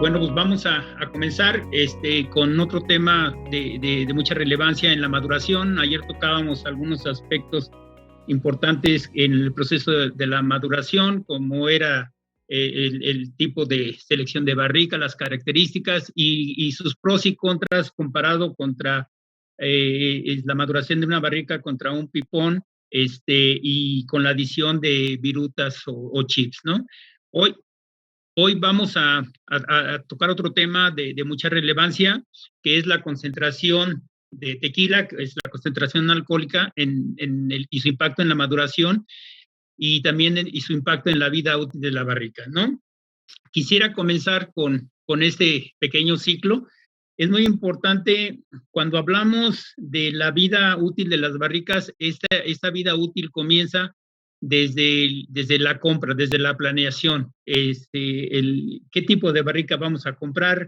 Bueno, pues vamos a comenzar con otro tema de mucha relevancia en la maduración. Ayer tocábamos algunos aspectos importantes en el proceso de la maduración, como era el tipo de selección de barrica, las características y sus pros y contras comparado contra la maduración de una barrica contra un pipón, y con la adición de virutas o chips, ¿no? Hoy vamos a tocar otro tema de mucha relevancia, que es la concentración de tequila, que es la concentración alcohólica y su impacto en la maduración y también y su impacto en la vida útil de la barrica, ¿no? Quisiera comenzar con este pequeño ciclo. Es muy importante cuando hablamos de la vida útil de las barricas, esta vida útil comienza desde la compra, desde la planeación. ¿Qué tipo de barrica vamos a comprar?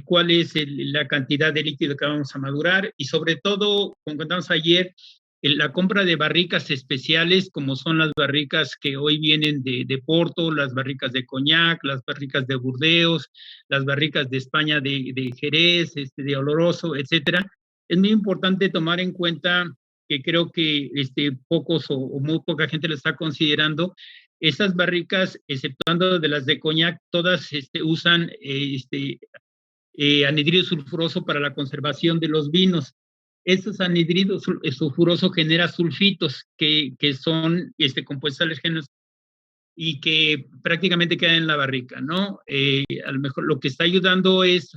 ¿Cuál es la cantidad de líquido que vamos a madurar? Y sobre todo, como contamos ayer, la compra de barricas especiales, como son las barricas que hoy vienen de Porto, las barricas de Coñac, las barricas de Burdeos, las barricas de España de Jerez, de Oloroso, etcétera. Es muy importante tomar en cuenta que creo que pocos o muy poca gente lo está considerando. Estas barricas, exceptuando de las de Coñac, todas usan anhidrido sulfuroso para la conservación de los vinos. Estos anhidridos sulfuroso genera sulfitos que son compuestos alérgenos y que prácticamente quedan en la barrica, ¿no? A lo mejor lo que está ayudando es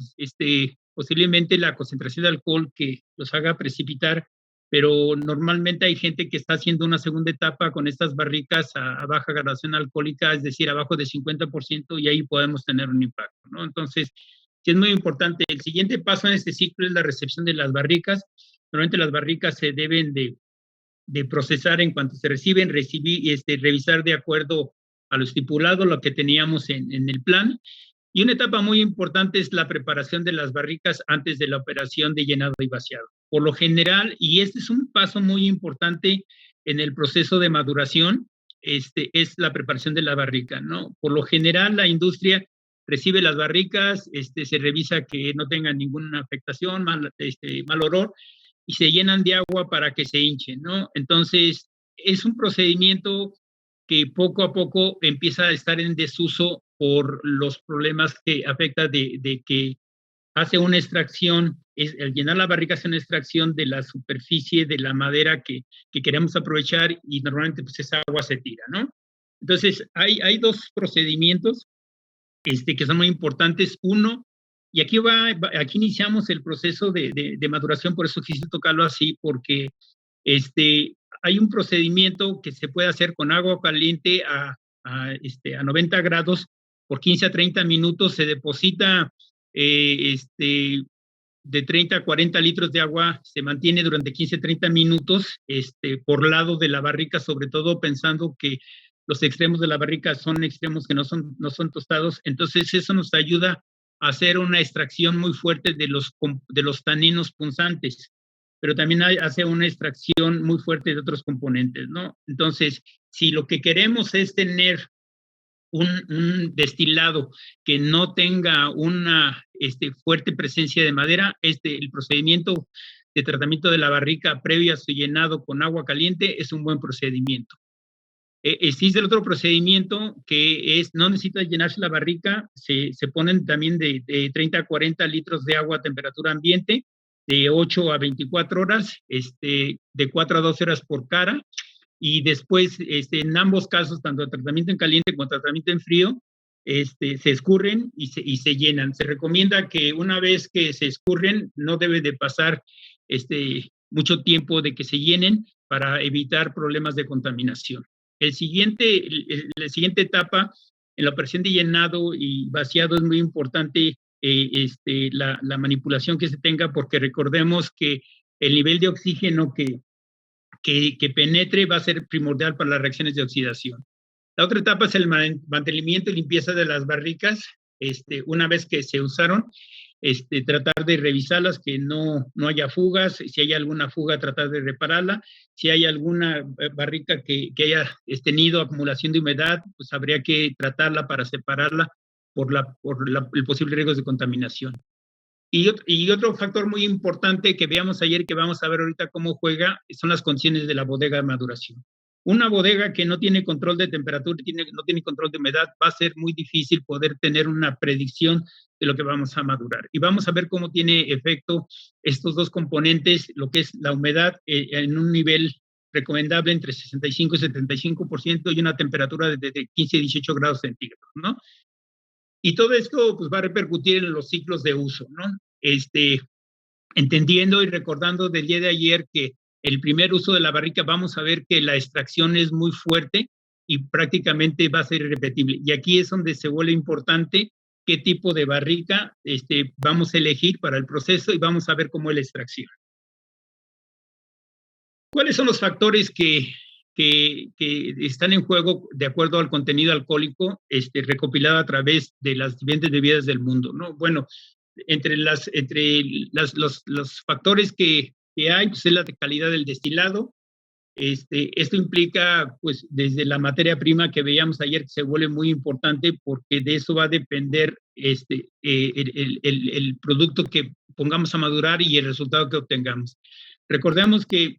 posiblemente la concentración de alcohol que los haga precipitar, pero normalmente hay gente que está haciendo una segunda etapa con estas barricas a baja graduación alcohólica, es decir, abajo de 50%, y ahí podemos tener un impacto, ¿no? Entonces, sí es muy importante. El siguiente paso en este ciclo es la recepción de las barricas. Normalmente las barricas se deben de procesar en cuanto se reciben, revisar de acuerdo a lo estipulado, lo que teníamos en el plan. Y una etapa muy importante es la preparación de las barricas antes de la operación de llenado y vaciado. Por lo general, y este es un paso muy importante en el proceso de maduración, es la preparación de la barrica, ¿no? Por lo general, la industria recibe las barricas, se revisa que no tengan ninguna afectación, mal olor, y se llenan de agua para que se hinchen, ¿no? Entonces, es un procedimiento que poco a poco empieza a estar en desuso por los problemas que afecta de que hace una extracción, el llenar la barrica hace una extracción de la superficie de la madera que queremos aprovechar y normalmente pues esa agua se tira, ¿no? Entonces, hay dos procedimientos que son muy importantes. Uno, y aquí iniciamos el proceso de maduración, por eso quise tocarlo así, porque hay un procedimiento que se puede hacer con agua caliente a 90 grados por 15 a 30 minutos, se deposita de 30 a 40 litros de agua, se mantiene durante 15 a 30 minutos por lado de la barrica, sobre todo pensando que los extremos de la barrica son extremos que no son tostados. Entonces eso nos ayuda a hacer una extracción muy fuerte de los taninos punzantes, pero también hace una extracción muy fuerte de otros componentes, ¿no? Entonces, si lo que queremos es tener un destilado que no tenga una fuerte presencia de madera, el procedimiento de tratamiento de la barrica previo a su llenado con agua caliente es un buen procedimiento. Existe el otro procedimiento que no necesita llenarse la barrica, se ponen también de 30 a 40 litros de agua a temperatura ambiente, de 8 a 24 horas, de 4 a 12 horas por cara, y después, en ambos casos, tanto el tratamiento en caliente como el tratamiento en frío, se escurren y se llenan. Se recomienda que una vez que se escurren, no debe de pasar mucho tiempo de que se llenen para evitar problemas de contaminación. La siguiente etapa en la operación de llenado y vaciado es muy importante la manipulación que se tenga, porque recordemos que el nivel de oxígeno que penetre va a ser primordial para las reacciones de oxidación. La otra etapa es el mantenimiento y limpieza de las barricas. Una vez que se usaron, tratar de revisarlas, que no haya fugas. Si hay alguna fuga, tratar de repararla. Si hay alguna barrica que haya tenido acumulación de humedad, pues habría que tratarla para separarla el posible riesgo de contaminación. Y otro factor muy importante que veamos ayer, que vamos a ver ahorita cómo juega, son las condiciones de la bodega de maduración. Una bodega que no tiene control de temperatura, no tiene control de humedad, va a ser muy difícil poder tener una predicción de lo que vamos a madurar. Y vamos a ver cómo tiene efecto estos dos componentes, lo que es la humedad en un nivel recomendable entre 65 y 75% y una temperatura de 15 a 18 grados centígrados, ¿no? Y todo esto pues, va a repercutir en los ciclos de uso, ¿no? Entendiendo y recordando del día de ayer que el primer uso de la barrica, vamos a ver que la extracción es muy fuerte y prácticamente va a ser irrepetible. Y aquí es donde se vuelve importante qué tipo de barrica vamos a elegir para el proceso y vamos a ver cómo es la extracción. ¿Cuáles son los factores que están en juego de acuerdo al contenido alcohólico recopilado a través de las diferentes bebidas del mundo, ¿no? Bueno, entre los factores que hay, pues es la calidad del destilado. Esto implica, pues, desde la materia prima que veíamos ayer, que se vuelve muy importante porque de eso va a depender el producto que pongamos a madurar y el resultado que obtengamos. Recordemos que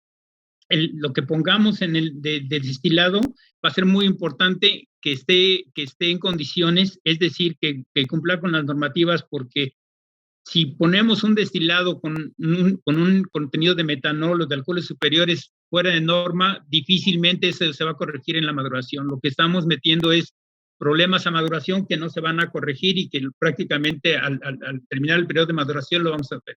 lo que pongamos en el de destilado va a ser muy importante que esté en condiciones, es decir, que cumpla con las normativas, porque si ponemos un destilado con un contenido de metanol o de alcoholes superiores fuera de norma, difícilmente se va a corregir en la maduración. Lo que estamos metiendo es problemas a maduración que no se van a corregir y que prácticamente al terminar el periodo de maduración lo vamos a tener.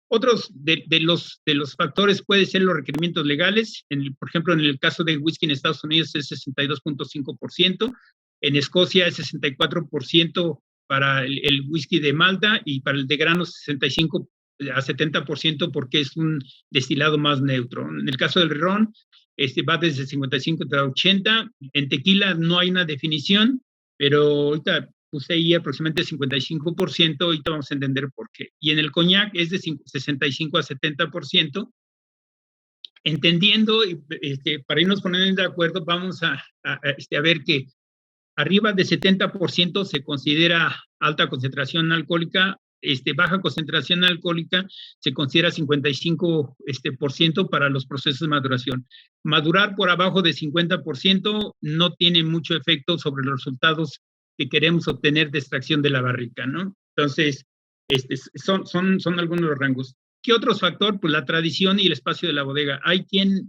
Otros de los factores pueden ser los requerimientos legales. Por ejemplo, en el caso del whisky en Estados Unidos es 62.5%, en Escocia es 64% para el whisky de malta y para el de grano 65 a 70% porque es un destilado más neutro. En el caso del ron, va desde 55 hasta 80. En tequila no hay una definición, pero ahorita puse ahí aproximadamente 55%, ahorita vamos a entender por qué. Y en el coñac es de 65 a 70%. Entendiendo, para irnos poniendo de acuerdo, vamos a ver que arriba de 70% se considera alta concentración alcohólica, baja concentración alcohólica se considera 55% para los procesos de maduración. Madurar por abajo de 50% no tiene mucho efecto sobre los resultados que queremos obtener de extracción de la barrica, ¿no? Entonces, son algunos de los rangos. ¿Qué otros factores? Pues la tradición y el espacio de la bodega. Hay quien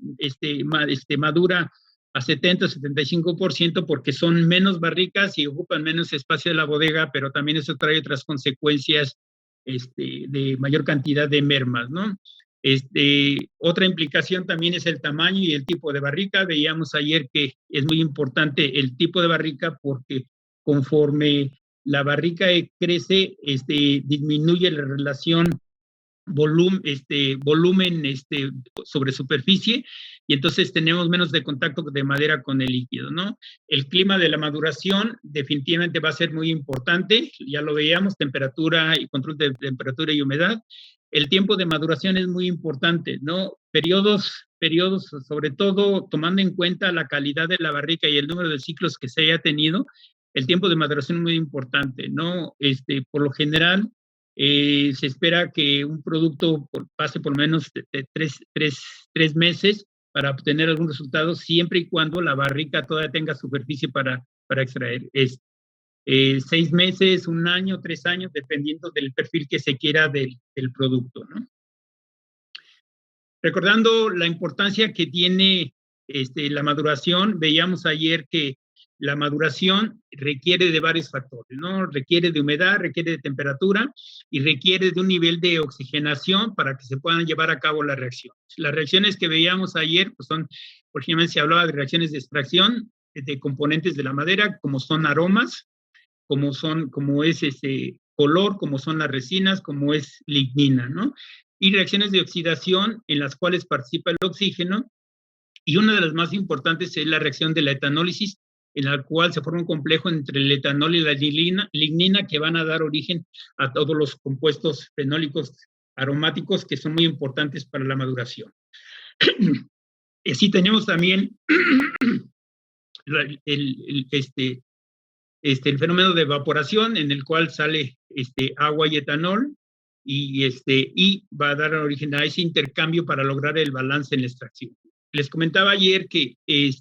madura a 70-75% porque son menos barricas y ocupan menos espacio de la bodega, pero también eso trae otras consecuencias de mayor cantidad de mermas, ¿no? Otra implicación también es el tamaño y el tipo de barrica. Veíamos ayer que es muy importante el tipo de barrica porque conforme la barrica crece, disminuye la relación volumen sobre superficie y entonces tenemos menos de contacto de madera con el líquido, ¿no? El clima de la maduración definitivamente va a ser muy importante, ya lo veíamos, temperatura y control de temperatura y humedad. El tiempo de maduración es muy importante, ¿no? Periodos, sobre todo tomando en cuenta la calidad de la barrica y el número de ciclos que se haya tenido, el tiempo de maduración es muy importante, ¿no? Por lo general, se espera que un producto pase por lo menos de 3 meses para obtener algún resultado, siempre y cuando la barrica todavía tenga superficie para extraer. 6 meses, 1 año, 3 años, dependiendo del perfil que se quiera del producto, ¿no? Recordando la importancia que tiene la maduración, veíamos ayer que la maduración requiere de varios factores, ¿no? Requiere de humedad, requiere de temperatura y requiere de un nivel de oxigenación para que se puedan llevar a cabo las reacciones. Las reacciones que veíamos ayer, pues son, por ejemplo, se hablaba de reacciones de extracción de componentes de la madera, como son aromas, como es color, como son las resinas, como es lignina, ¿no? Y reacciones de oxidación en las cuales participa el oxígeno, y una de las más importantes es la reacción de la etanólisis, en la cual se forma un complejo entre el etanol y la lignina que van a dar origen a todos los compuestos fenólicos aromáticos que son muy importantes para la maduración. Sí tenemos también el fenómeno de evaporación en el cual sale agua y etanol y va a dar origen a ese intercambio para lograr el balance en la extracción. Les comentaba ayer que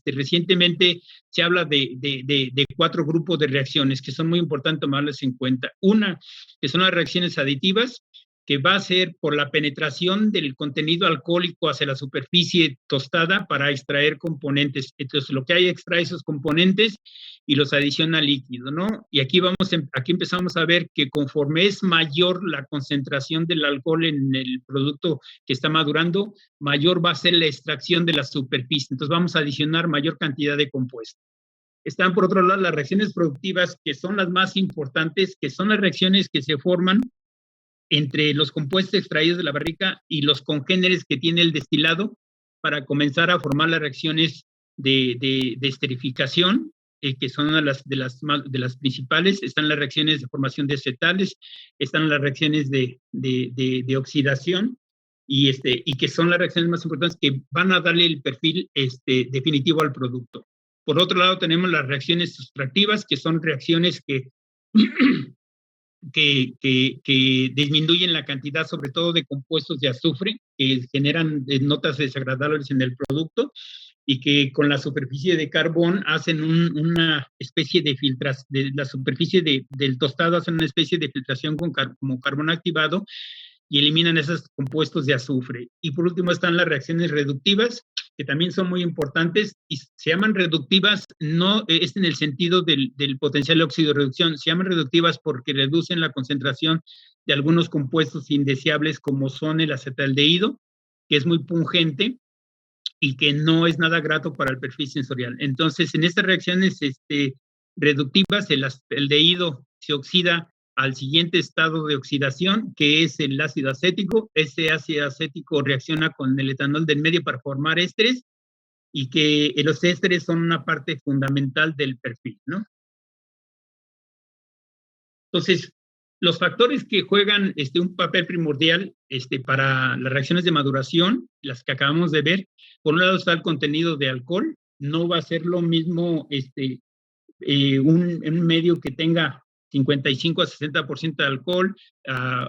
recientemente se habla de 4 grupos de reacciones que son muy importantes tomarlas en cuenta. Una, que son las reacciones aditivas, que va a ser por la penetración del contenido alcohólico hacia la superficie tostada para extraer componentes. Entonces, lo que hay extrae esos componentes y los adiciona al líquido, ¿no? Y aquí empezamos a ver que conforme es mayor la concentración del alcohol en el producto que está madurando, mayor va a ser la extracción de la superficie. Entonces, vamos a adicionar mayor cantidad de compuestos. Están, por otro lado, las reacciones productivas, que son las más importantes, que son las reacciones que se forman entre los compuestos extraídos de la barrica y los congéneres que tiene el destilado para comenzar a formar las reacciones de esterificación, que son una de las principales. Están las reacciones de formación de acetales, están las reacciones de oxidación, y que son las reacciones más importantes que van a darle el perfil definitivo al producto. Por otro lado, tenemos las reacciones sustractivas, que son reacciones que disminuyen la cantidad, sobre todo de compuestos de azufre, que generan notas desagradables en el producto, y que con la superficie de carbón hacen una especie de filtración, la superficie del tostado hacen una especie de filtración como carbón activado, y eliminan esos compuestos de azufre. Y por último están las reacciones reductivas, que también son muy importantes, y se llaman reductivas, no es en el sentido del potencial de oxidorreducción, se llaman reductivas porque reducen la concentración de algunos compuestos indeseables, como son el acetaldehído, que es muy pungente y que no es nada grato para el perfil sensorial. Entonces, en estas reacciones reductivas, el aldehído se oxida al siguiente estado de oxidación, que es el ácido acético. Ese ácido acético reacciona con el etanol del medio para formar ésteres, y que los ésteres son una parte fundamental del perfil, ¿no? Entonces, los factores que juegan un papel primordial para las reacciones de maduración, las que acabamos de ver, por un lado está el contenido de alcohol. No va a ser lo mismo un medio que tenga 55 a 60% de alcohol,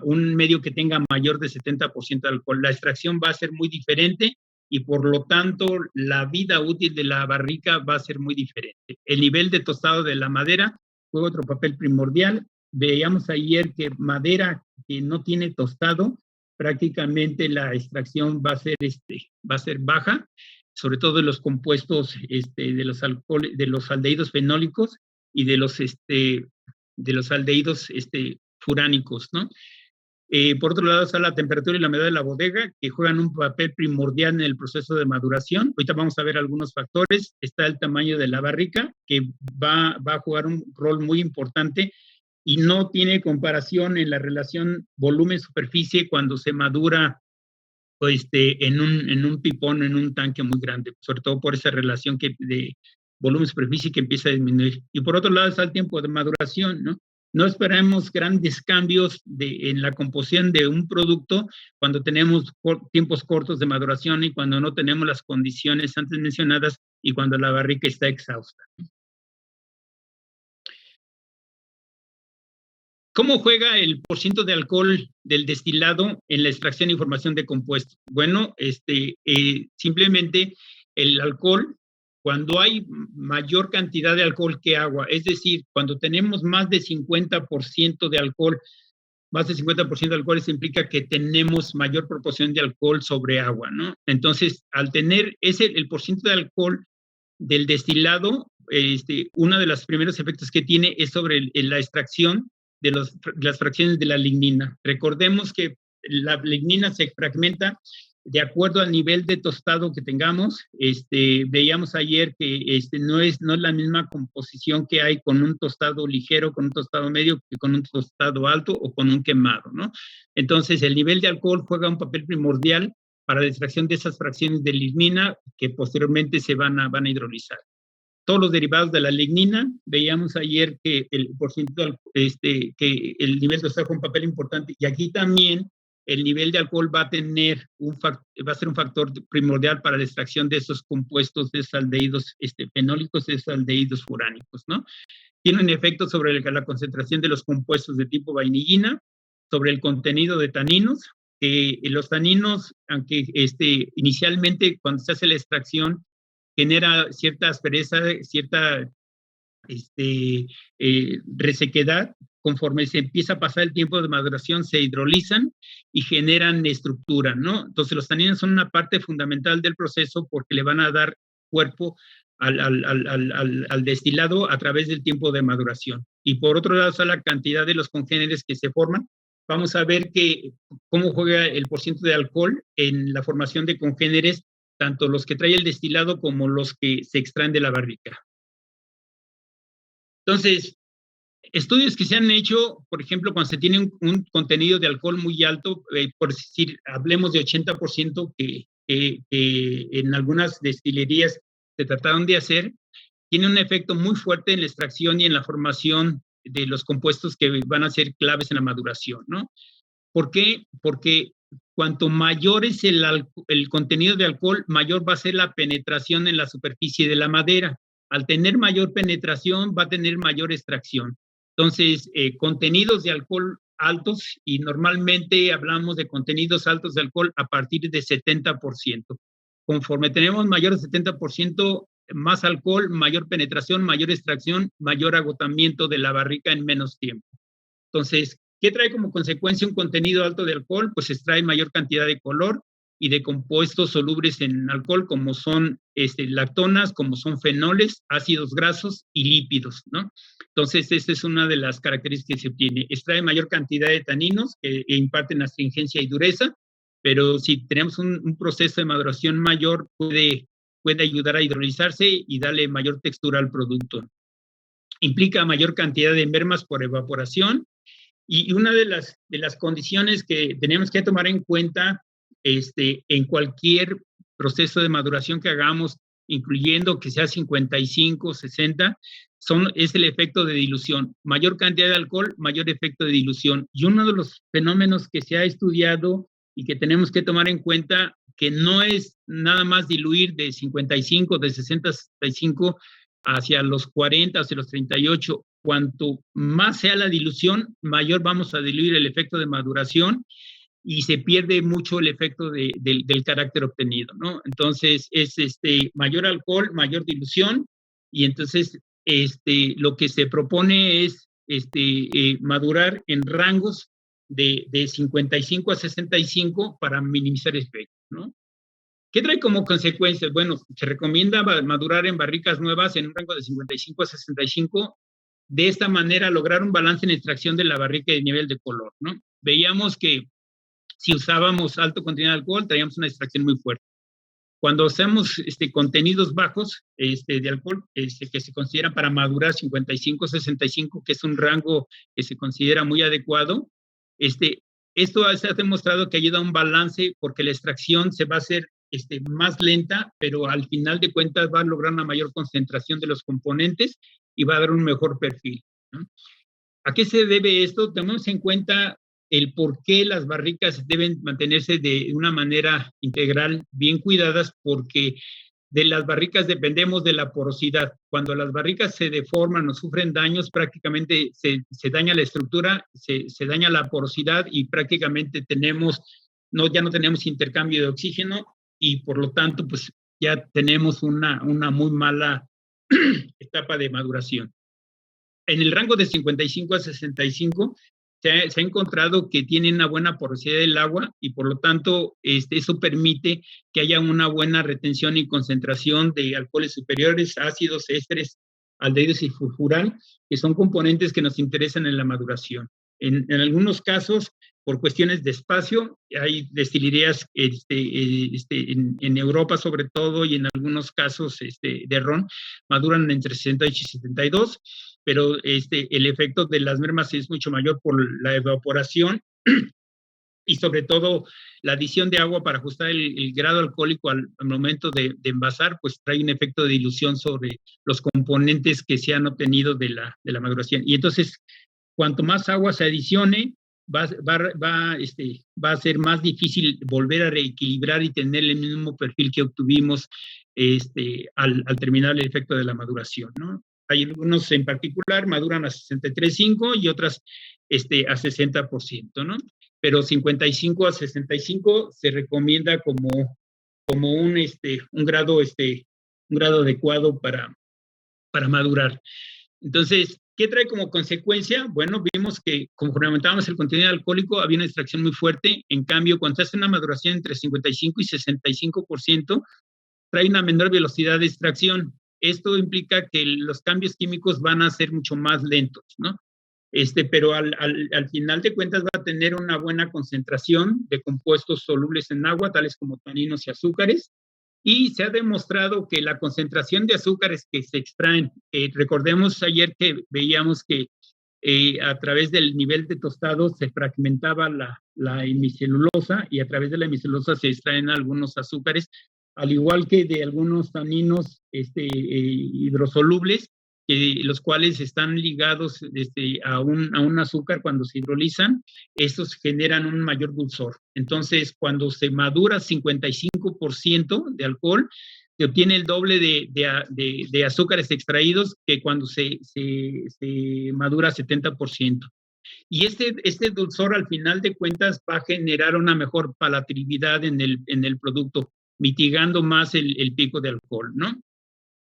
un medio que tenga mayor de 70% de alcohol. La extracción va a ser muy diferente y por lo tanto la vida útil de la barrica va a ser muy diferente. El nivel de tostado de la madera juega otro papel primordial. Veíamos ayer que madera que no tiene tostado, prácticamente la extracción va a ser baja, sobre todo de los compuestos de los aldehídos fenólicos y de los aldehídos furánicos, ¿no? Por otro lado está la temperatura y la humedad de la bodega, que juegan un papel primordial en el proceso de maduración. Ahorita vamos a ver algunos factores. Está el tamaño de la barrica, que va a jugar un rol muy importante y no tiene comparación en la relación volumen-superficie cuando se madura en un pipón, en un tanque muy grande, sobre todo por esa relación de volumen-superficie que empieza a disminuir. Y por otro lado está el tiempo de maduración, ¿no? No esperemos grandes cambios en la composición de un producto cuando tenemos tiempos cortos de maduración y cuando no tenemos las condiciones antes mencionadas y cuando la barrica está exhausta. ¿Cómo juega el porcentaje de alcohol del destilado en la extracción y formación de compuestos? Bueno, simplemente el alcohol, cuando hay mayor cantidad de alcohol que agua, es decir, cuando tenemos más de 50% de alcohol, más de 50% de alcohol, eso implica que tenemos mayor proporción de alcohol sobre agua, ¿no? Entonces, al tener el porcentaje de alcohol del destilado, uno de los primeros efectos que tiene es sobre la extracción de las fracciones de la lignina. Recordemos que la lignina se fragmenta de acuerdo al nivel de tostado que tengamos. Veíamos ayer que no es la misma composición que hay con un tostado ligero, con un tostado medio, que con un tostado alto o con un quemado, ¿no? Entonces, el nivel de alcohol juega un papel primordial para la extracción de esas fracciones de lignina que posteriormente se van a hidrolizar. Todos los derivados de la lignina, veíamos ayer que el porcentaje, que el nivel de tostado juega un papel importante, y aquí también el nivel de alcohol va a ser un factor primordial para la extracción de esos compuestos, de esos aldehídos fenólicos, de esos aldehídos furánicos, ¿no? Tiene un efecto sobre la concentración de los compuestos de tipo vainillina, sobre el contenido de taninos, que los taninos, aunque inicialmente cuando se hace la extracción, genera cierta aspereza, cierta resequedad. Conforme se empieza a pasar el tiempo de maduración, se hidrolizan y generan estructura, ¿no? Entonces los taninos son una parte fundamental del proceso porque le van a dar cuerpo al destilado a través del tiempo de maduración. Y por otro lado está la cantidad de los congéneres que se forman. Vamos a ver cómo juega el porcentaje de alcohol en la formación de congéneres, tanto los que trae el destilado como los que se extraen de la barrica. Entonces, estudios que se han hecho, por ejemplo, cuando se tiene un contenido de alcohol muy alto, por decir, hablemos de 80% que en algunas destilerías se trataron de hacer, tiene un efecto muy fuerte en la extracción y en la formación de los compuestos que van a ser claves en la maduración, ¿no? ¿Por qué? Porque cuanto mayor es el contenido de alcohol, mayor va a ser la penetración en la superficie de la madera. Al tener mayor penetración, va a tener mayor extracción. Entonces, contenidos de alcohol altos, y normalmente hablamos de contenidos altos de alcohol a partir de 70%. Conforme tenemos mayor de 70%, más alcohol, mayor penetración, mayor extracción, mayor agotamiento de la barrica en menos tiempo. Entonces, ¿qué trae como consecuencia un contenido alto de alcohol? Pues extrae mayor cantidad de color y de compuestos solubles en alcohol, como son lactonas, como son fenoles, ácidos grasos y lípidos, ¿no? Entonces, esta es una de las características que se obtiene. Extrae mayor cantidad de taninos que imparten astringencia y dureza, pero si tenemos un proceso de maduración mayor, puede ayudar a hidrolizarse y darle mayor textura al producto. Implica mayor cantidad de mermas por evaporación, y una de las condiciones que tenemos que tomar en cuenta en cualquier proceso de maduración que hagamos, incluyendo que sea 55, 60, es el efecto de dilución. Mayor cantidad de alcohol, mayor efecto de dilución. Y uno de los fenómenos que se ha estudiado y que tenemos que tomar en cuenta, que no es nada más diluir de 55, de 60 a 65 hacia los 40, hacia los 38. Cuanto más sea la dilución, mayor vamos a diluir el efecto de maduración y se pierde mucho el efecto del carácter obtenido, ¿no? Entonces, es mayor alcohol, mayor dilución, y entonces lo que se propone es madurar en rangos de 55 a 65 para minimizar efectos, ¿no? ¿Qué trae como consecuencias? Bueno, se recomienda madurar en barricas nuevas en un rango de 55 a 65, de esta manera lograr un balance en extracción de la barrica y de nivel de color, ¿no? Veíamos que si usábamos alto contenido de alcohol, traíamos una extracción muy fuerte. Cuando usamos contenidos bajos de alcohol, que se consideran para madurar 55-65, que es un rango que se considera muy adecuado, esto se ha demostrado que ayuda a un balance porque la extracción se va a hacer más lenta, pero al final de cuentas va a lograr una mayor concentración de los componentes y va a dar un mejor perfil, ¿no? ¿A qué se debe esto? Tenemos en cuenta el por qué las barricas deben mantenerse de una manera integral, bien cuidadas, porque de las barricas dependemos de la porosidad. Cuando las barricas se deforman o sufren daños, prácticamente se daña la estructura, se daña la porosidad y prácticamente ya no tenemos intercambio de oxígeno y por lo tanto, pues ya tenemos una muy mala etapa de maduración. En el rango de 55 a 65 se ha encontrado que tienen una buena porosidad del agua y por lo tanto eso permite que haya una buena retención y concentración de alcoholes superiores, ácidos, ésteres, aldehídos y sulfural, que son componentes que nos interesan en la maduración. En algunos casos, por cuestiones de espacio, hay destilerías en Europa sobre todo y en algunos casos de ron, maduran entre 68 y 72, pero el efecto de las mermas es mucho mayor por la evaporación y sobre todo la adición de agua para ajustar el grado alcohólico al momento de envasar, pues trae un efecto de dilución sobre los componentes que se han obtenido de la maduración. Y entonces, cuanto más agua se adicione, va a ser más difícil volver a reequilibrar y tener el mismo perfil que obtuvimos al terminar el efecto de la maduración, ¿no? Hay algunos en particular maduran a 63.5 y otras a 60%, ¿no? Pero 55 a 65 se recomienda como un grado adecuado para madurar. Entonces, ¿qué trae como consecuencia? Bueno, vimos que conforme aumentábamos el contenido alcohólico había una extracción muy fuerte. En cambio, cuando se hace una maduración entre 55 y 65%, trae una menor velocidad de extracción. Esto implica que los cambios químicos van a ser mucho más lentos, ¿no? Pero al final de cuentas va a tener una buena concentración de compuestos solubles en agua, tales como taninos y azúcares, y se ha demostrado que la concentración de azúcares que se extraen, recordemos ayer que veíamos que a través del nivel de tostado se fragmentaba la hemicelulosa y a través de la hemicelulosa se extraen algunos azúcares, al igual que de algunos taninos hidrosolubles, los cuales están ligados a un azúcar cuando se hidrolizan, estos generan un mayor dulzor. Entonces, cuando se madura 55% de alcohol, se obtiene el doble de azúcares extraídos que cuando se madura 70%. Y este dulzor, al final de cuentas, va a generar una mejor palatabilidad en el producto, mitigando más el pico de alcohol, ¿no?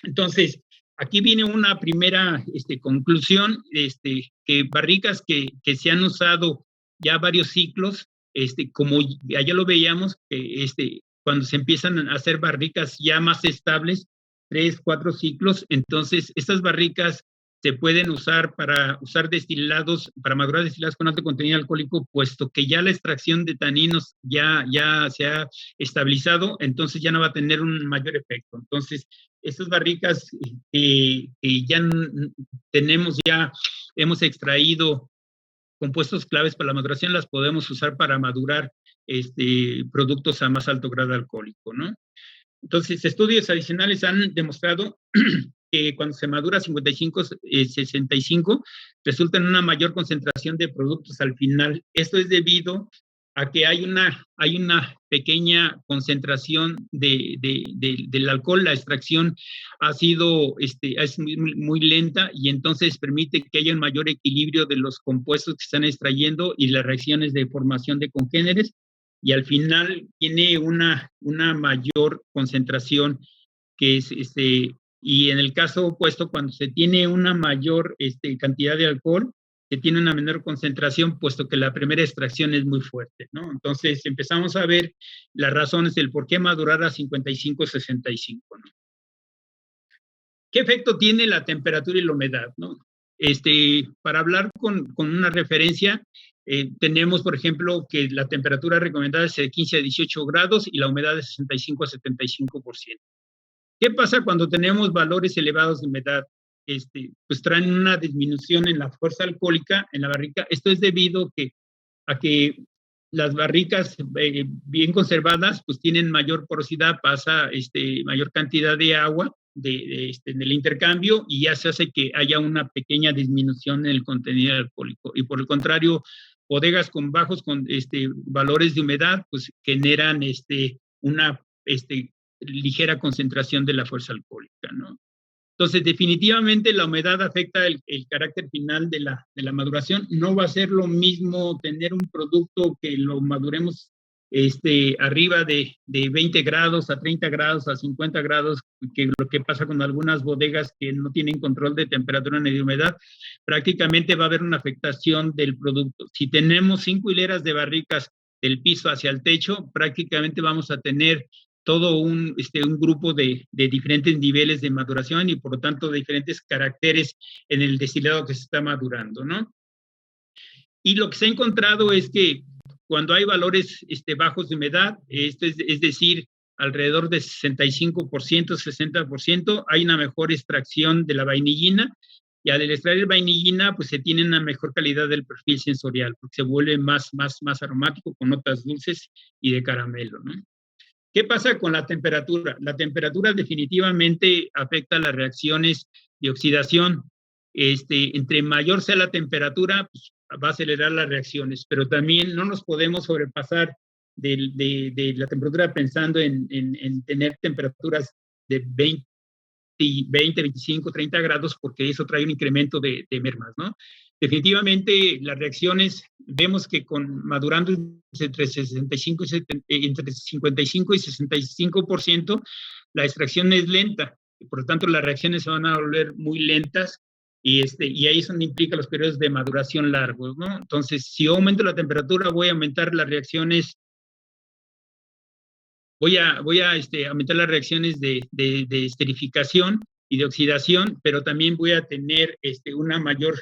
Entonces, aquí viene una primera conclusión, que barricas que se han usado ya varios ciclos, como ya lo veíamos, cuando se empiezan a hacer barricas ya más estables, 3, 4 ciclos, entonces estas barricas se pueden usar para usar destilados, para madurar destilados con alto contenido alcohólico, puesto que ya la extracción de taninos ya se ha estabilizado, entonces ya no va a tener un mayor efecto. Entonces, estas barricas que ya hemos extraído compuestos claves para la maduración, las podemos usar para madurar productos a más alto grado alcohólico, ¿no? Entonces, estudios adicionales han demostrado que cuando se madura 65 resulta en una mayor concentración de productos al final. Esto es debido a que hay una pequeña concentración del alcohol. La extracción es muy lenta y entonces permite que haya un mayor equilibrio de los compuestos que están extrayendo y las reacciones de formación de congéneres, y al final tiene una mayor concentración que es y en el caso opuesto, cuando se tiene una mayor cantidad de alcohol, se tiene una menor concentración, puesto que la primera extracción es muy fuerte, ¿no? Entonces empezamos a ver las razones del por qué madurar a 55-65, ¿no? ¿Qué efecto tiene la temperatura y la humedad, no? Para hablar con una referencia, tenemos, por ejemplo, que la temperatura recomendada es de 15 a 18 grados y la humedad de 65 a 75%. ¿Qué pasa cuando tenemos valores elevados de humedad? Pues traen una disminución en la fuerza alcohólica en la barrica. Esto es debido a que las barricas bien conservadas pues tienen mayor porosidad, pasa mayor cantidad de agua en el intercambio y ya se hace que haya una pequeña disminución en el contenido alcohólico. Y por el contrario, bodegas con bajos valores de humedad pues generan una ligera concentración de la fuerza alcohólica, ¿no? Entonces, definitivamente la humedad afecta el carácter final de la maduración. No va a ser lo mismo tener un producto que lo maduremos arriba de 20 grados, a 30 grados, a 50 grados, que lo que pasa con algunas bodegas que no tienen control de temperatura ni de humedad. Prácticamente va a haber una afectación del producto. Si tenemos 5 hileras de barricas del piso hacia el techo, prácticamente vamos a tener todo un grupo de diferentes niveles de maduración y por lo tanto de diferentes caracteres en el destilado que se está madurando, ¿no? Y lo que se ha encontrado es que cuando hay valores bajos de humedad, es decir, alrededor de 65%, 60%, hay una mejor extracción de la vainillina, y al extraer vainillina, pues se tiene una mejor calidad del perfil sensorial, porque se vuelve más aromático, con notas dulces y de caramelo, ¿no? ¿Qué pasa con la temperatura? La temperatura definitivamente afecta las reacciones de oxidación. Entre mayor sea la temperatura, pues, va a acelerar las reacciones, pero también no nos podemos sobrepasar de la temperatura pensando en tener temperaturas de 20, 25, 30 grados, porque eso trae un incremento de mermas, ¿no? Definitivamente las reacciones, vemos que madurando entre 65 entre 55 y 65%, la extracción es lenta, y por lo tanto las reacciones se van a volver muy lentas, y ahí es donde implica los periodos de maduración largos, ¿no? Entonces, si aumento la temperatura, voy a aumentar las reacciones, voy a aumentar las reacciones de esterificación y de oxidación, pero también voy a tener una mayor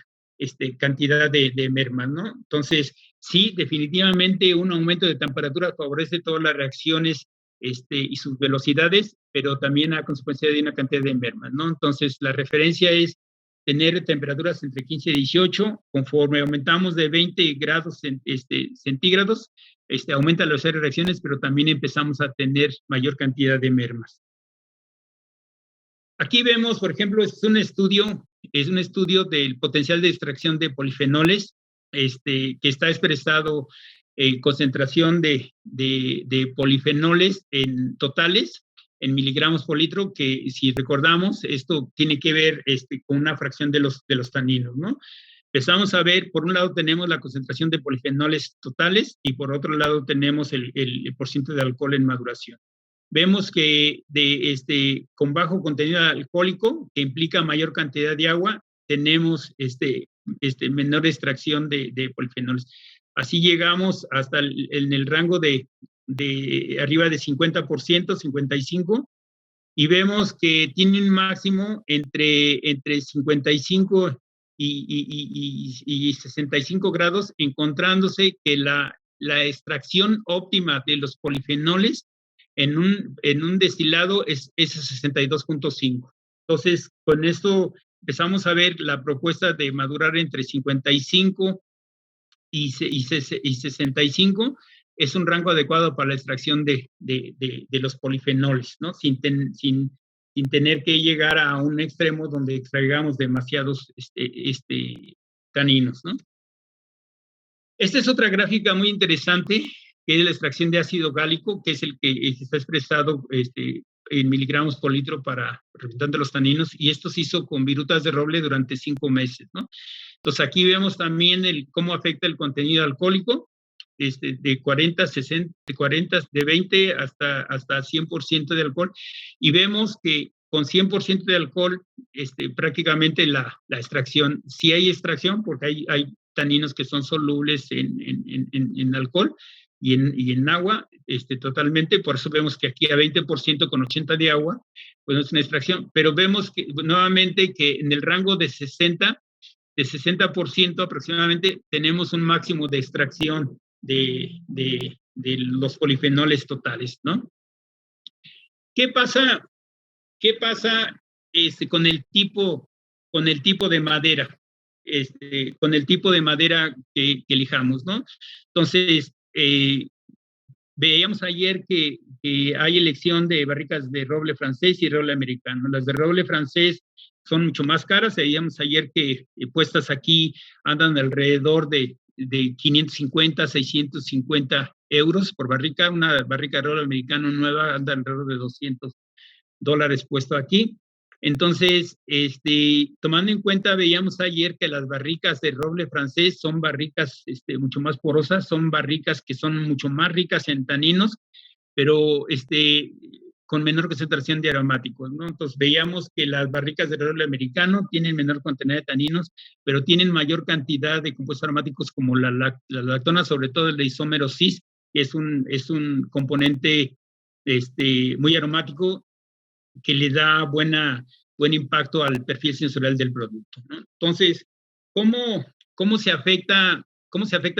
cantidad de mermas, ¿no? Entonces, sí, definitivamente un aumento de temperatura favorece todas las reacciones y sus velocidades, pero también a consecuencia de una cantidad de mermas, ¿no? Entonces, la referencia es tener temperaturas entre 15 y 18, conforme aumentamos de 20 grados centígrados, aumenta las reacciones, pero también empezamos a tener mayor cantidad de mermas. Aquí vemos, por ejemplo, es un estudio del potencial de extracción de polifenoles, que está expresado en concentración de polifenoles en totales, en miligramos por litro, que si recordamos, esto tiene que ver con una fracción de los taninos, ¿no? Empezamos a ver, por un lado tenemos la concentración de polifenoles totales y por otro lado tenemos el porcentaje de alcohol en maduración. Vemos que con bajo contenido alcohólico, que implica mayor cantidad de agua, tenemos menor extracción de polifenoles. Así llegamos hasta en el rango de arriba de 50%, 55%, y vemos que tiene un máximo entre 55 y 65 grados, encontrándose que la extracción óptima de los polifenoles en un destilado es 62.5. Entonces, con esto empezamos a ver la propuesta de madurar entre 55 y 65, es un rango adecuado para la extracción de los polifenoles, ¿no? Sin tener que llegar a un extremo donde extraigamos demasiados taninos, ¿no? Esta es otra gráfica muy interesante, que es la extracción de ácido gálico, que es el que está expresado en miligramos por litro para representante de los taninos, y esto se hizo con virutas de roble durante 5 meses, ¿no? Entonces aquí vemos también cómo afecta el contenido alcohólico, de 40, 60, de 20 hasta 100% de alcohol, y vemos que con 100% de alcohol, prácticamente la extracción, sí hay extracción, porque hay taninos que son solubles en alcohol y en agua, totalmente, por eso vemos que aquí a 20% con 80 de agua, pues no es una extracción, pero vemos que nuevamente que en el rango de 60% aproximadamente, tenemos un máximo de extracción de los polifenoles totales, ¿no? ¿Qué pasa con el tipo de madera? Con el tipo de madera que elijamos, ¿no? Entonces, veíamos ayer que hay elección de barricas de roble francés y roble americano. Las de roble francés son mucho más caras. Veíamos ayer que puestas aquí andan alrededor de 550, 650 euros por barrica. Una barrica de roble americano nueva anda alrededor de $200 puesto aquí. Entonces, tomando en cuenta, veíamos ayer que las barricas de roble francés son barricas mucho más porosas, son barricas que son mucho más ricas en taninos, pero con menor concentración de aromáticos, ¿no? Entonces, veíamos que las barricas de roble americano tienen menor contenido de taninos, pero tienen mayor cantidad de compuestos aromáticos como la lactona, sobre todo el de isómero cis, que es un componente muy aromático, que le da buen impacto al perfil sensorial del producto, ¿no? Entonces, ¿cómo se afectan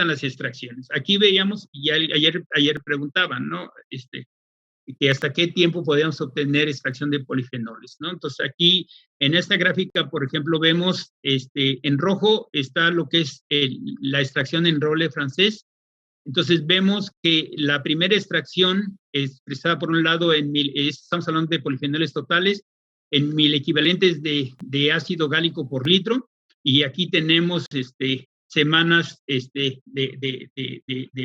las extracciones? Aquí veíamos, y ayer preguntaban, ¿no? Que hasta qué tiempo podíamos obtener extracción de polifenoles, ¿no? Entonces, aquí en esta gráfica, por ejemplo, vemos en rojo está lo que es la extracción en roble francés. Entonces vemos que la primera extracción expresada por un lado estamos hablando de polifenoles totales, en 1000 equivalentes de ácido gálico por litro, y aquí tenemos semanas de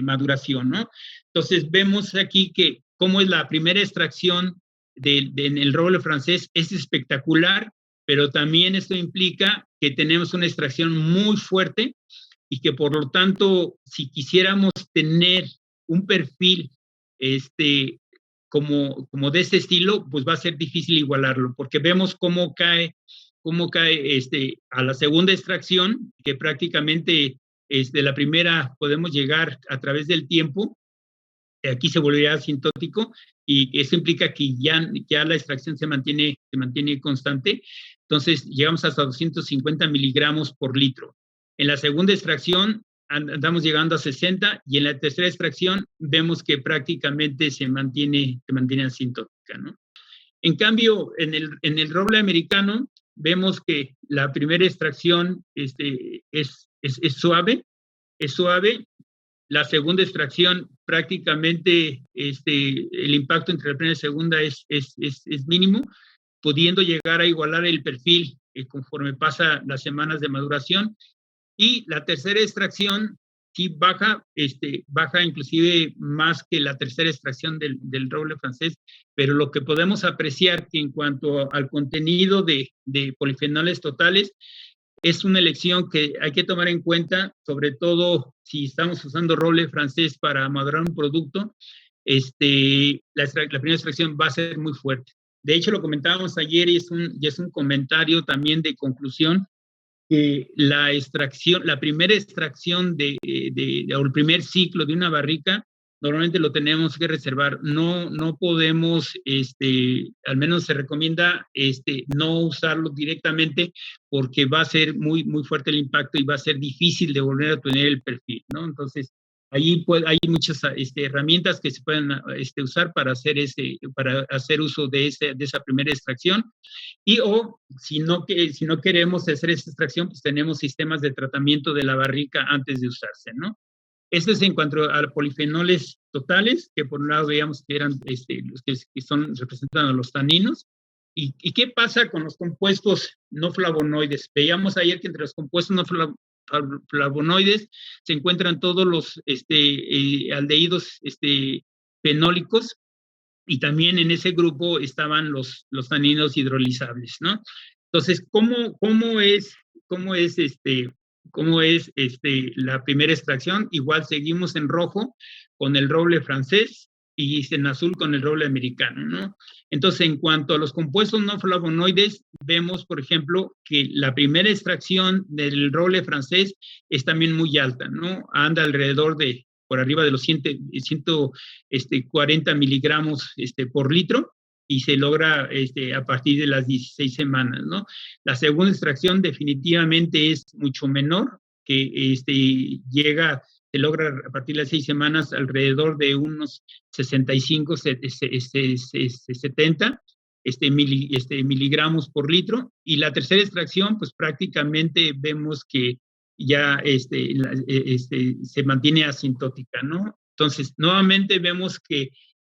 maduración, ¿no? Entonces vemos aquí que cómo es la primera extracción en el roble francés es espectacular, pero también esto implica que tenemos una extracción muy fuerte y que por lo tanto, si quisiéramos tener un perfil como de este estilo, pues va a ser difícil igualarlo, porque vemos cómo cae a la segunda extracción, que prácticamente la primera podemos llegar a través del tiempo, aquí se volvería asintótico, y eso implica que ya la extracción se mantiene constante, entonces llegamos hasta 250 miligramos por litro. En la segunda extracción andamos llegando a 60, y en la tercera extracción vemos que prácticamente se mantiene asintótica, ¿no? En cambio, en el roble americano, vemos que la primera extracción es suave, la segunda extracción prácticamente el impacto entre la primera y la segunda es mínimo, pudiendo llegar a igualar el perfil conforme pasa las semanas de maduración. Y la tercera extracción sí baja inclusive más que la tercera extracción del roble francés, pero lo que podemos apreciar que en cuanto al contenido de polifenoles totales, es una elección que hay que tomar en cuenta, sobre todo si estamos usando roble francés para madurar un producto, la primera extracción va a ser muy fuerte. De hecho, lo comentábamos ayer y es un comentario también de conclusión, que la primera extracción o el primer ciclo de una barrica, normalmente lo tenemos que reservar. No podemos, al menos se recomienda no usarlo directamente, porque va a ser muy, muy fuerte el impacto y va a ser difícil de volver a tener el perfil, ¿no? Entonces, ahí hay muchas herramientas que se pueden usar para hacer uso de esa primera extracción. O si no queremos hacer esa extracción, pues tenemos sistemas de tratamiento de la barrica antes de usarse, ¿no? Esto es en cuanto a polifenoles totales, que por un lado veíamos que eran los que representan a los taninos. ¿Y qué pasa con los compuestos no flavonoides? Veíamos ayer que entre los compuestos no flavonoides se encuentran todos los aldehídos fenólicos, y también en ese grupo estaban los taninos hidrolizables, ¿no? Entonces, ¿cómo es la primera extracción? Igual seguimos en rojo con el roble francés y en azul con el roble americano, ¿no? Entonces, en cuanto a los compuestos no flavonoides, vemos, por ejemplo, que la primera extracción del roble francés es también muy alta, ¿no? Anda alrededor de por arriba de los 140 miligramos por litro, y se logra a partir de las 16 semanas, ¿no? La segunda extracción definitivamente es mucho menor, que se logra a partir de las 6 semanas alrededor de unos 65, 70 miligramos por litro, y la tercera extracción, pues prácticamente vemos que ya se mantiene asintótica, ¿no? Entonces, nuevamente vemos que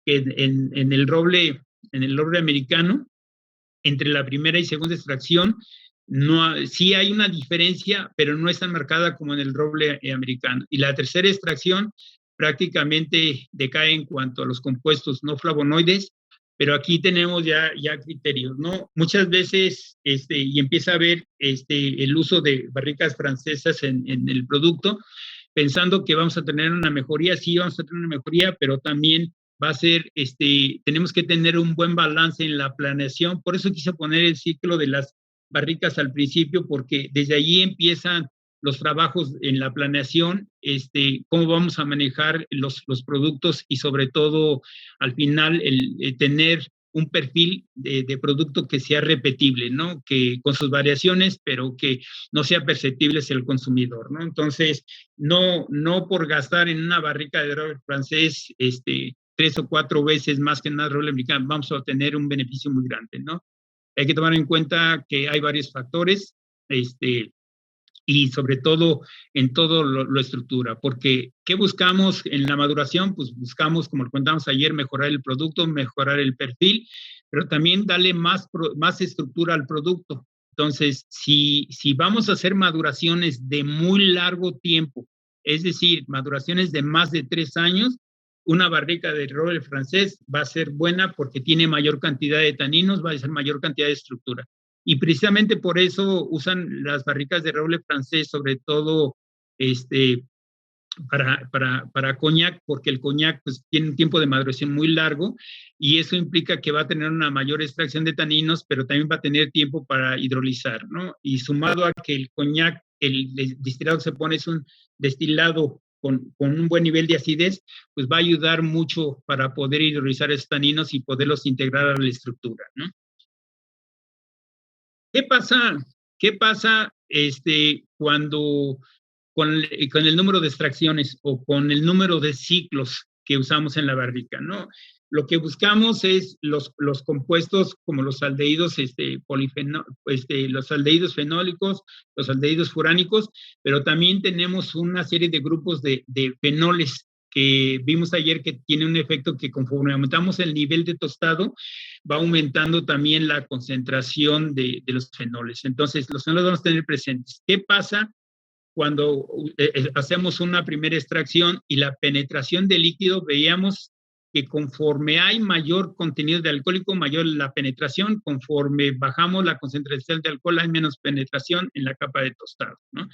en el roble americano, entre la primera y segunda extracción, sí hay una diferencia, pero no es tan marcada como en el roble americano. Y la tercera extracción prácticamente decae en cuanto a los compuestos no flavonoides, pero aquí tenemos ya criterios, ¿no? Muchas veces, y empieza a haber el uso de barricas francesas en el producto, pensando que vamos a tener una mejoría. Sí, vamos a tener una mejoría, pero también va a ser, tenemos que tener un buen balance en la planeación. Por eso quise poner el ciclo de las barricas al principio, porque desde allí empiezan los trabajos en la planeación, cómo vamos a manejar los productos, y sobre todo al final el tener un perfil de producto que sea repetible, ¿no? Que con sus variaciones, pero que no sea perceptible hacia el consumidor, ¿no? Entonces, no por gastar en una barrica de roble francés 3 o 4 veces más que en una roble americana, vamos a obtener un beneficio muy grande, ¿no? Hay que tomar en cuenta que hay varios factores, y sobre todo en todo lo estructura, porque ¿qué buscamos en la maduración? Pues buscamos, como lo contamos ayer, mejorar el producto, mejorar el perfil, pero también darle más estructura al producto. Entonces, si vamos a hacer maduraciones de muy largo tiempo, es decir, maduraciones de más de 3 años, una barrica de roble francés va a ser buena porque tiene mayor cantidad de taninos, va a ser mayor cantidad de estructura. Y precisamente por eso usan las barricas de roble francés, sobre todo para coñac, porque el coñac pues, tiene un tiempo de maduración muy largo y eso implica que va a tener una mayor extracción de taninos, pero también va a tener tiempo para hidrolizar, ¿no? Y sumado a que el coñac, el destilado que se pone es un destilado con un buen nivel de acidez, pues va a ayudar mucho para poder hidrolizar esos taninos y poderlos integrar a la estructura, ¿no? ¿Qué pasa? ¿Qué pasa cuando con el número de extracciones o con el número de ciclos que usamos en la barrica, ¿no? Lo que buscamos es los compuestos como los aldehídos, los aldehídos fenólicos, los aldehídos furánicos, pero también tenemos una serie de grupos de fenoles que vimos ayer que tiene un efecto que conforme aumentamos el nivel de tostado, va aumentando también la concentración de los fenoles. Entonces, los fenoles vamos a tener presentes. ¿Qué pasa cuando hacemos una primera extracción y la penetración del líquido? Veíamos que conforme hay mayor contenido de alcohólico, mayor la penetración, conforme bajamos la concentración de alcohol, hay menos penetración en la capa de tostado, ¿no?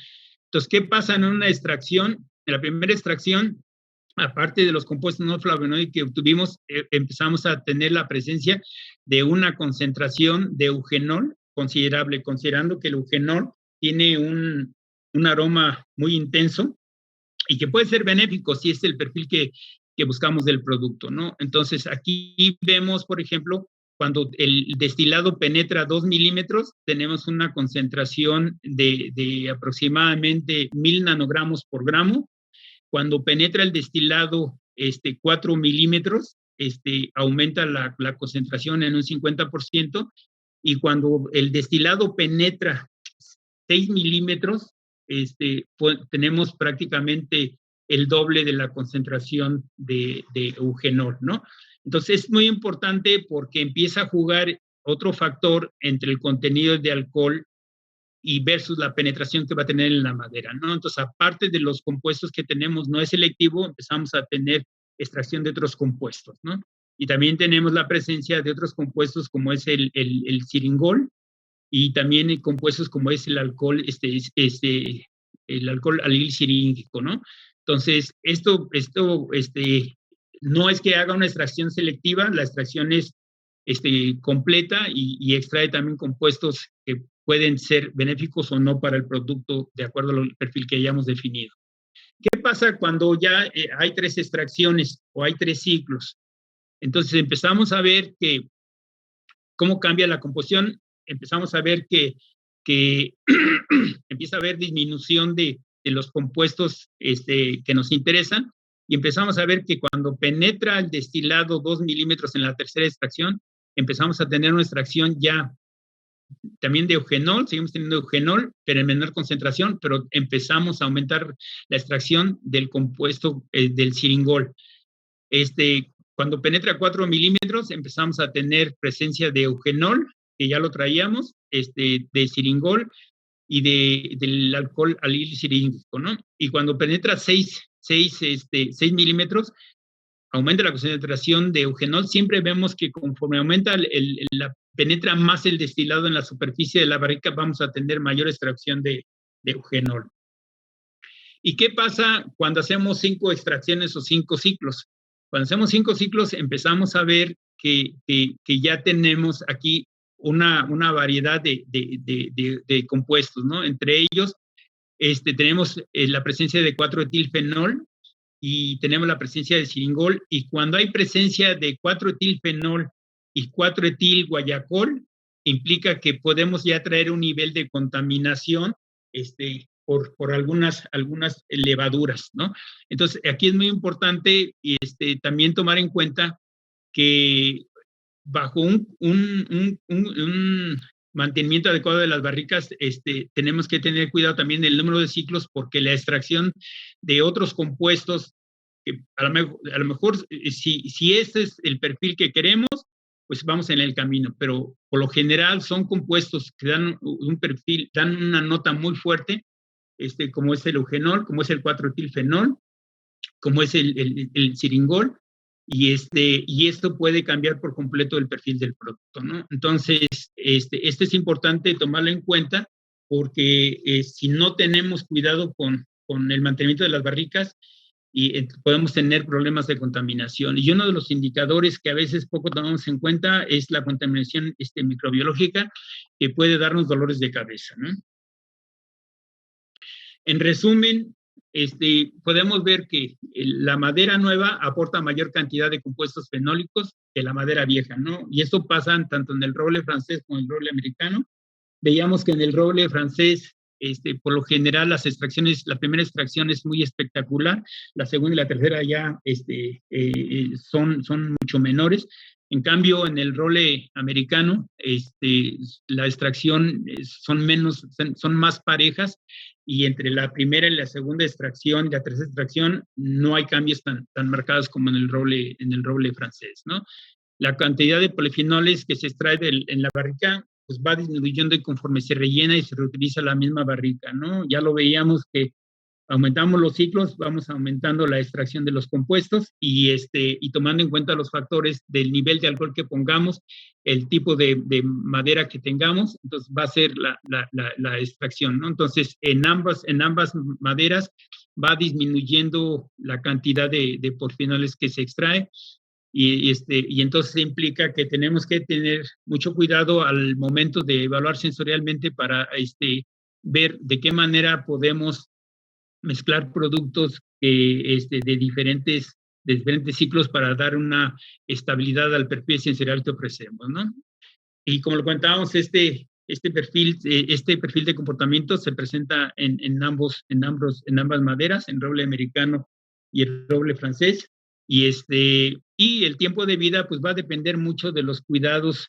Entonces, ¿qué pasa en una extracción? En la primera extracción, aparte de los compuestos no flavonoides que obtuvimos, empezamos a tener la presencia de una concentración de eugenol considerable, considerando que el eugenol tiene un aroma muy intenso y que puede ser benéfico si es el perfil que buscamos del producto, ¿no? Entonces, aquí vemos, por ejemplo, cuando el destilado penetra 2 milímetros, tenemos una concentración de aproximadamente 1000 nanogramos por gramo. Cuando penetra el destilado 4 milímetros, aumenta la concentración en un 50%, y cuando el destilado penetra 6 milímetros, pues, tenemos prácticamente el doble de la concentración de eugenol, ¿no? Entonces es muy importante porque empieza a jugar otro factor entre el contenido de alcohol y versus la penetración que va a tener en la madera, ¿no? Entonces, aparte de los compuestos que tenemos no es selectivo, empezamos a tener extracción de otros compuestos, ¿no? Y también tenemos la presencia de otros compuestos como es el siringol, y también compuestos como es el alcohol, el alcohol alilcirínico, ¿no? Entonces, esto no es que haga una extracción selectiva, la extracción es completa y extrae también compuestos que pueden ser benéficos o no para el producto de acuerdo al perfil que hayamos definido. ¿Qué pasa cuando ya hay 3 extracciones o hay 3 ciclos? Entonces empezamos a ver que cómo cambia la composición, empezamos a ver que empieza a haber disminución de los compuestos que nos interesan, y empezamos a ver que cuando penetra el destilado 2 milímetros en la tercera extracción, empezamos a tener una extracción ya también de eugenol, seguimos teniendo eugenol, pero en menor concentración, pero empezamos a aumentar la extracción del compuesto del siringol. Cuando penetra 4 milímetros, empezamos a tener presencia de eugenol, que ya lo traíamos, de siringol y del alcohol alilcirínico, ¿no? Y cuando penetra 6 milímetros, aumenta la concentración de eugenol. Siempre vemos que conforme aumenta penetra más el destilado en la superficie de la barrica, vamos a tener mayor extracción de eugenol. ¿Y qué pasa cuando hacemos 5 extracciones o 5 ciclos? Cuando hacemos 5 ciclos, empezamos a ver que ya tenemos aquí una variedad de compuestos, ¿no? Entre ellos, tenemos la presencia de 4-etilfenol y tenemos la presencia de siringol, y cuando hay presencia de 4-etilfenol y 4-etilguayacol, implica que podemos ya traer un nivel de contaminación por algunas levaduras, ¿no? Entonces, aquí es muy importante también tomar en cuenta que bajo un mantenimiento adecuado de las barricas, tenemos que tener cuidado también del número de ciclos, porque la extracción de otros compuestos, a lo mejor si este es el perfil que queremos, pues vamos en el camino, pero por lo general son compuestos que dan un perfil, dan una nota muy fuerte, como es el eugenol, como es el 4-etilfenol, como es el siringol, y esto puede cambiar por completo el perfil del producto, ¿no? Entonces, este es importante tomarlo en cuenta porque si no tenemos cuidado con el mantenimiento de las barricas, podemos tener problemas de contaminación. Y uno de los indicadores que a veces poco tomamos en cuenta es la contaminación microbiológica, que puede darnos dolores de cabeza, ¿no? En resumen, podemos ver que la madera nueva aporta mayor cantidad de compuestos fenólicos que la madera vieja, ¿no? Y esto pasa tanto en el roble francés como en el roble americano. Veíamos que en el roble francés, por lo general, las extracciones, la primera extracción es muy espectacular, la segunda y la tercera ya son mucho menores. En cambio, en el roble americano, la extracción son más parejas, y entre la primera y la segunda extracción y la tercera extracción no hay cambios tan marcados como en el roble francés, ¿no? La cantidad de polifenoles que se extrae en la barrica pues va disminuyendo y conforme se rellena y se reutiliza la misma barrica, ¿no? Ya lo veíamos que aumentamos los ciclos, vamos aumentando la extracción de los compuestos y tomando en cuenta los factores del nivel de alcohol que pongamos, el tipo de madera que tengamos, entonces va a ser la extracción, ¿no? Entonces, en ambas maderas va disminuyendo la cantidad de polifenoles que se extrae, y entonces implica que tenemos que tener mucho cuidado al momento de evaluar sensorialmente para ver de qué manera podemos mezclar productos de diferentes ciclos para dar una estabilidad al perfil sensorial que ofrecemos, ¿no? Y como lo comentábamos, este perfil de comportamiento se presenta en ambas maderas, en roble americano y el roble francés, y el tiempo de vida pues va a depender mucho de los cuidados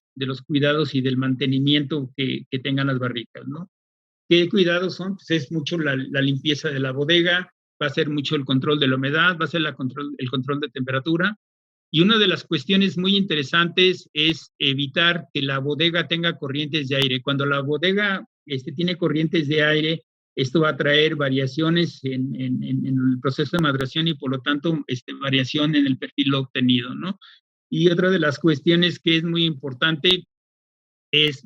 y del mantenimiento que tengan las barricas, ¿no? ¿Qué cuidados son? Pues es mucho la limpieza de la bodega, va a ser mucho el control de la humedad, va a ser el control de temperatura. Y una de las cuestiones muy interesantes es evitar que la bodega tenga corrientes de aire. Cuando la bodega tiene corrientes de aire, esto va a traer variaciones en el proceso de maduración y por lo tanto variación en el perfil obtenido, ¿no? Y otra de las cuestiones que es muy importante es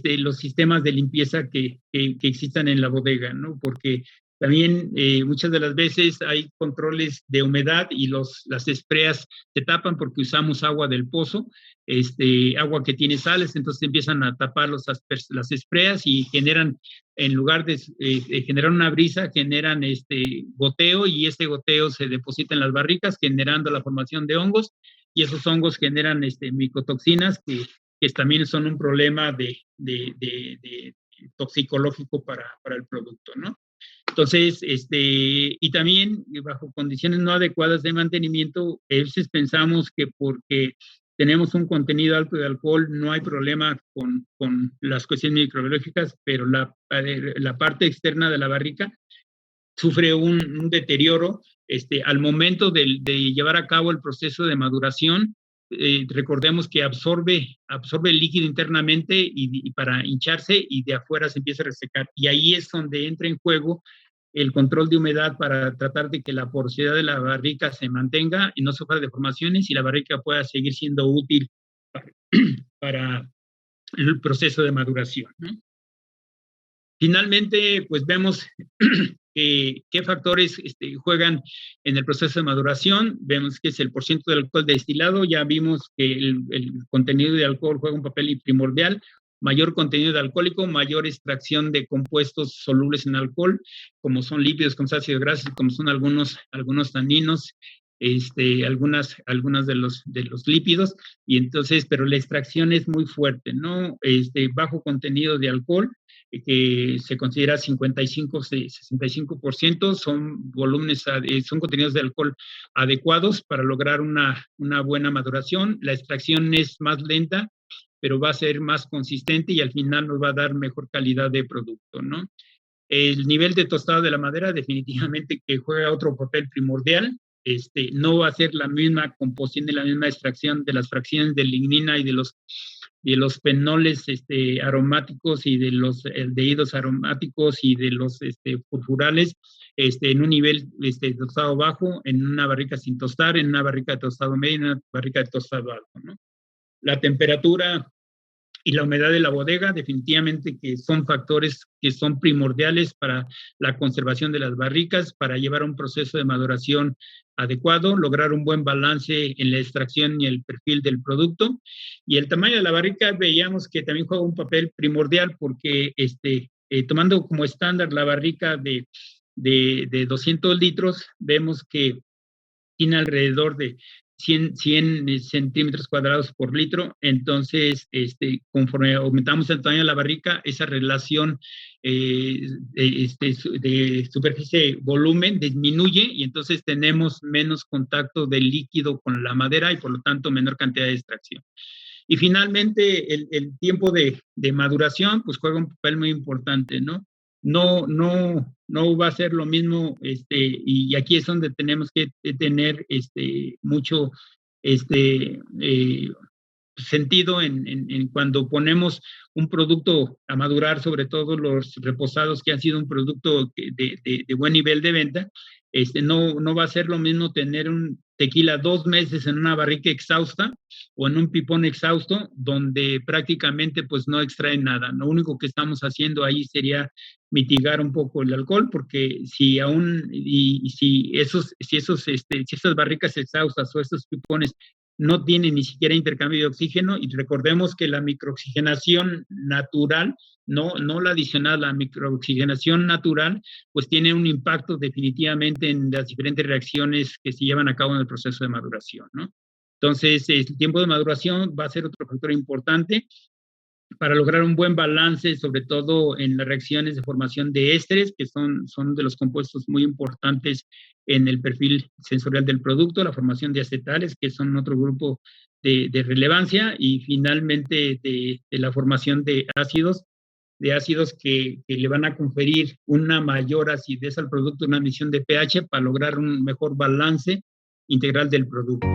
los sistemas de limpieza que existan en la bodega, ¿no? Porque también muchas de las veces hay controles de humedad y las espreas se tapan porque usamos agua del pozo, agua que tiene sales, entonces empiezan a tapar las espreas y generan, en lugar de generar una brisa, generan goteo, y ese goteo se deposita en las barricas generando la formación de hongos, y esos hongos generan micotoxinas que también son un problema de toxicológico para el producto, ¿no? Entonces, y también bajo condiciones no adecuadas de mantenimiento, a veces pensamos que porque tenemos un contenido alto de alcohol no hay problema con las cuestiones microbiológicas, pero la parte externa de la barrica sufre un deterioro al momento de llevar a cabo el proceso de maduración. Recordemos que absorbe el líquido internamente y para hincharse, y de afuera se empieza a resecar. Y ahí es donde entra en juego el control de humedad para tratar de que la porosidad de la barrica se mantenga y no sufra deformaciones y la barrica pueda seguir siendo útil para el proceso de maduración, ¿no? Finalmente, pues vemos qué factores juegan en el proceso de maduración. Vemos que es el porcentaje de alcohol destilado. Ya vimos que el contenido de alcohol juega un papel primordial. Mayor contenido de alcohólico, mayor extracción de compuestos solubles en alcohol, como son lípidos, como son ácidos grasos, como son algunos taninos, algunas de los lípidos, y entonces, pero la extracción es muy fuerte, ¿no? Bajo contenido de alcohol, que se considera 55-65%, son contenidos de alcohol adecuados para lograr una buena maduración. La extracción es más lenta, pero va a ser más consistente y al final nos va a dar mejor calidad de producto, ¿no? El nivel de tostado de la madera definitivamente que juega otro papel primordial. no va a ser la misma composición y la misma extracción de las fracciones de lignina y de los fenoles aromáticos y de los aldehídos aromáticos y de los furfurales en un nivel tostado bajo, en una barrica sin tostar, en una barrica de tostado medio y en una barrica de tostado alto, ¿no? La temperatura y la humedad de la bodega definitivamente que son factores que son primordiales para la conservación de las barricas, para llevar un proceso de maduración adecuado, lograr un buen balance en la extracción y el perfil del producto. Y el tamaño de la barrica veíamos que también juega un papel primordial porque tomando como estándar la barrica de 200 litros, vemos que tiene alrededor de 100 centímetros cuadrados por litro. Entonces, conforme aumentamos el tamaño de la barrica, esa relación de superficie-volumen disminuye y entonces tenemos menos contacto del líquido con la madera y por lo tanto menor cantidad de extracción. Y finalmente, el tiempo de maduración, pues juega un papel muy importante, ¿no? No va a ser lo mismo, y aquí es donde tenemos que tener mucho sentido en cuando ponemos un producto a madurar, sobre todo los reposados que han sido un producto de buen nivel de venta. No va a ser lo mismo tener un tequila 2 meses en una barrica exhausta o en un pipón exhausto donde prácticamente pues no extrae nada. Lo único que estamos haciendo ahí sería mitigar un poco el alcohol, porque si aún, si esas barricas exhaustas o esos pipones no tienen ni siquiera intercambio de oxígeno, y recordemos que la microoxigenación natural, no la adicional, la microoxigenación natural, pues tiene un impacto definitivamente en las diferentes reacciones que se llevan a cabo en el proceso de maduración, ¿no? Entonces, el tiempo de maduración va a ser otro factor importante para lograr un buen balance, sobre todo en las reacciones de formación de ésteres, que son de los compuestos muy importantes en el perfil sensorial del producto, la formación de acetales, que son otro grupo de relevancia, y finalmente de la formación de ácidos que le van a conferir una mayor acidez al producto, una medición de pH para lograr un mejor balance integral del producto.